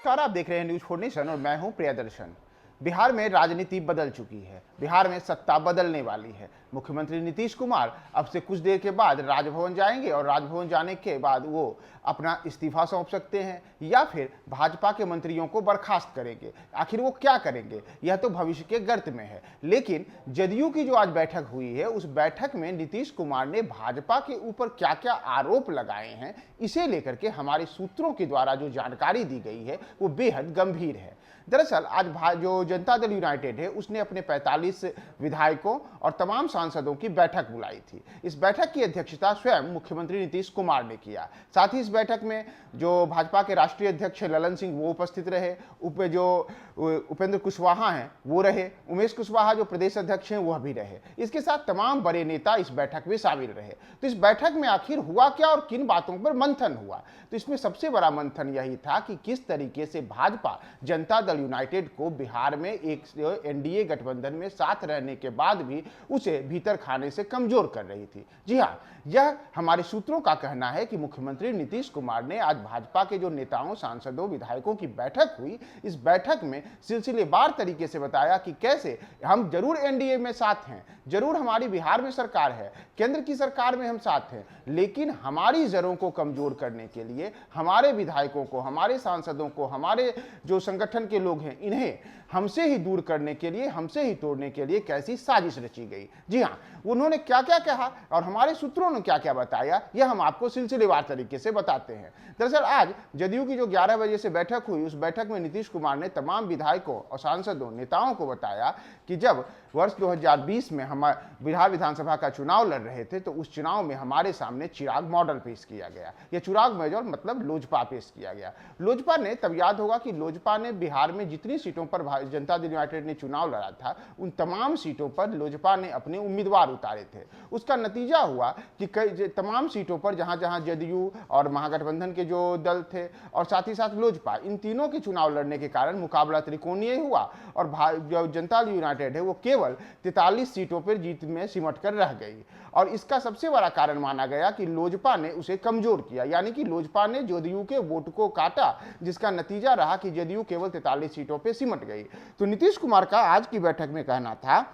नमस्कार, आप देख रहे हैं न्यूज 4 नेशन और मैं हूं प्रियदर्शन। बिहार में राजनीति बदल चुकी है। बिहार में सत्ता बदलने वाली है। मुख्यमंत्री नीतीश कुमार अब से कुछ देर के बाद राजभवन जाएंगे और राजभवन जाने के बाद वो अपना इस्तीफा सौंप सकते हैं या फिर भाजपा के मंत्रियों को बर्खास्त करेंगे। आखिर वो क्या करेंगे यह तो भविष्य के गर्त में है। लेकिन जदयू की जो आज बैठक हुई है, उस बैठक में नीतीश कुमार ने भाजपा के ऊपर क्या क्या आरोप लगाए हैं, इसे लेकर के हमारे सूत्रों के द्वारा जो जानकारी दी गई है वो बेहद गंभीर है। दरअसल आज जो जनता दल यूनाइटेड है उसने अपने 45 विधायकों और तमाम सांसदों की बैठक बुलाई थी। इस बैठक की अध्यक्षता स्वयं मुख्यमंत्री नीतीश कुमार ने किया। साथ ही इस बैठक में जो भाजपा के राष्ट्रीय अध्यक्ष ललन सिंह वो उपस्थित रहे, उपेंद्र कुशवाहा हैं वो रहे, उमेश कुशवाहा जो प्रदेश अध्यक्ष हैं वह भी रहे। इसके साथ तमाम बड़े नेता इस बैठक में शामिल रहे। तो इस बैठक में आखिर हुआ क्या और किन बातों पर मंथन हुआ? तो इसमें सबसे बड़ा मंथन यही था कि किस तरीके से भाजपा जनता दल यूनाइटेड को बिहार में एक एनडीए गठबंधन में साथ रहने के बाद भी उसे भीतर खाने से कमजोर कर रही थी। जी हां, यह हमारे सूत्रों का कहना है कि मुख्यमंत्री नीतीश कुमार ने आज भाजपा के जो नेताओं, सांसदों, विधायकों की बैठक हुई, इस बैठक में सिलसिलेवार तरीके से बताया कि कैसे हम जरूर एनडीए में साथ हैं, जरूर हमारी बिहार में सरकार है, केंद्र की सरकार में हम साथ हैं, लेकिन हमारी जड़ों को कमजोर करने के लिए हमारे विधायकों को, हमारे सांसदों को, हमारे जो संगठन के लोग हैं, इन्हें हमसे ही दूर करने के लिए, हमसे ही तोड़ने के लिए कैसी साजिश रची गई। जी हां, उन्होंने क्या क्या कहा और हमारे सूत्रों ने क्या क्या बताया, यह हम आपको सिलसिलेवार तरीके से बताते हैं। दरअसल आज जदयू की जो 11 बजे से बैठक हुई, उस बैठक में नीतीश कुमार ने तमाम विधायकों और सांसदों, नेताओं को बताया कि जब वर्ष 2020 में हम बिहार विधानसभा का चुनाव लड़ रहे थे तो उस चुनाव में हमारे सामने चिराग मॉडल पेश किया गया। यह चिराग मॉडल मतलब लोजपा पेश किया गया। लोजपा ने, तब याद होगा कि लोजपा ने बिहार में जितनी सीटों पर जनता दल यूनाइटेड ने चुनाव लड़ा था, उन तमाम सीटों पर लोजपा ने अपने उम्मीदवार उतारे थे। उसका नतीजा हुआ कि कई तमाम सीटों पर जहां जहां जदयू और महागठबंधन के जो दल थे और साथ ही साथ लोजपा, इन तीनों के चुनाव लड़ने के कारण मुकाबला त्रिकोणीय हुआ और जो जनता दल यूनाइटेड है वो केवल 43 सीटों पर जीत में सिमट कर रह गई। और इसका सबसे बड़ा कारण माना गया कि लोजपा ने उसे कमजोर किया, यानी कि लोजपा ने जदयू के वोट को काटा, जिसका नतीजा रहा कि जदयू केवल 43 सीटों पर सिमट गई। तो नीतीश कुमार का आज की बैठक में कहना था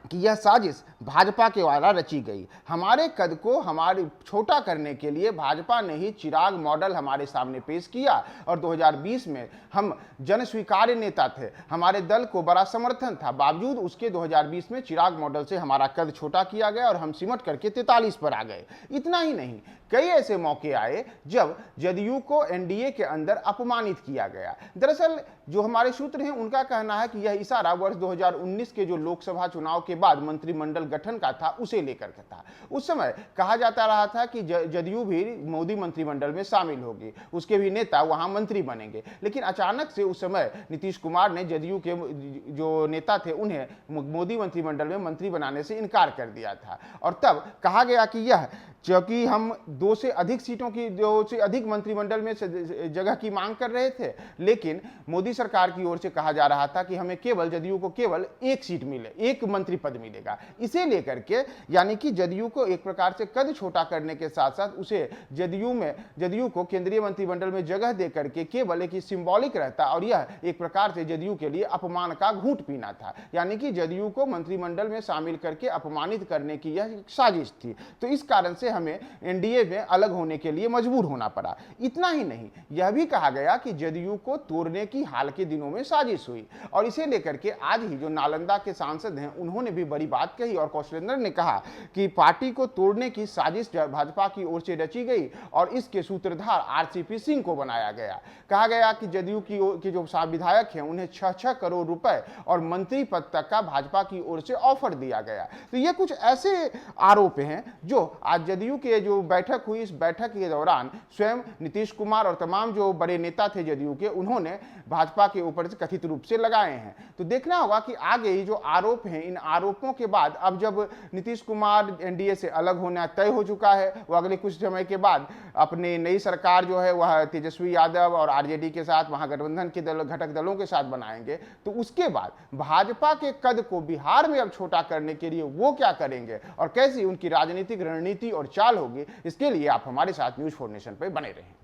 कि यह साजिश भाजपा के द्वारा रची गई। हमारे कद को हमारे छोटा करने के लिए भाजपा ने ही चिराग मॉडल हमारे सामने पेश किया और 2020 में हम जन स्वीकार्य नेता थे, हमारे दल को बड़ा समर्थन था, बावजूद उसके 2020 में चिराग मॉडल से हमारा कद छोटा किया गया और हम सिमट करके 43 पर आ गए। इतना ही नहीं, कई ऐसे मौके आए जब जदयू को एनडीए के अंदर अपमानित किया गया। दरअसल जो हमारे सूत्र हैं उनका कहना है कि यह इशारा वर्ष 2019 के जो लोकसभा चुनाव के बाद मंत्रिमंडल गठन का था, उसे लेकर के था। उस समय कहा जाता रहा था कि जदयू भी मोदी मंत्रिमंडल में शामिल होगी, उसके भी नेता वहां मंत्री बनेंगे। लेकिन अचानक से उस समय नीतीश कुमार ने जदयू के जो नेता थे उन्हें मोदी मंत्रिमंडल में मंत्री बनाने से इनकार कर दिया था और तब कहा गया कि यह क्योंकि हम 2 से अधिक सीटों की, 2 से अधिक मंत्रिमंडल में जगह की मांग कर रहे थे, लेकिन मोदी सरकार की ओर से कहा जा रहा था कि हमें केवल जदयू को केवल 1 सीट मिले, 1 मंत्री पद मिलेगा। इसे लेकर के यानी कि जदयू को एक प्रकार से कद छोटा करने के साथ साथ उसे जदयू को केंद्रीय मंत्रिमंडल में जगह दे करके केवल एक सिंबॉलिक रहता और यह एक प्रकार से जदयू के लिए अपमान का घूंट पीना था। यानी कि जदयू को मंत्रिमंडल में शामिल करके अपमानित करने की यह साजिश थी। तो इस कारण से हमें एनडीए में अलग होने के लिए मजबूर होना पड़ा। इतना ही नहीं, यह भी कहा गया कि जदयू को तोड़ने की हाल के दिनों में साजिश हुई और इसे लेकर के आज ही जो नालंदा के सांसद हैं उन्होंने भी बड़ी बात कही और कौशलेंद्र ने कहा कि पार्टी को तोड़ने की साजिश भाजपा की ओर से रची गई और इसके सूत्रधार आरसीपी सिंह को बनाया गया। कहा गया कि जदयू की जो विधायक हैं उन्हें 6-6 करोड़ रुपए और मंत्री पद तक का भाजपा की ओर से ऑफर दिया गया। तो ये कुछ ऐसे आरोप हैं जो आज जदयू के जो बैठक हुई, इस बैठक के दौरान स्वयं नीतीश कुमार और तमाम जो बड़े नेता थे जदयू के, उन्होंने भाजपा के ऊपर से कथित रूप से लगाए हैं। तो देखना होगा कि आगे ये जो आरोप हैं, इन आरोपों के बाद अब जब नीतीश कुमार एनडीए से अलग होना तय हो चुका है, वो अगले कुछ समय के बाद अपनी नई सरकार जो है वह तेजस्वी यादव और आरजेडी के साथ, महागठबंधन के घटक दलों के साथ बनाएंगे, तो उसके बाद भाजपा के कद को बिहार में अब छोटा करने के लिए वो क्या करेंगे और कैसी उनकी राजनीतिक रणनीति और चाल होगी, इसके लिए आप हमारे साथ न्यूज 4 नेशन पर बने रहें।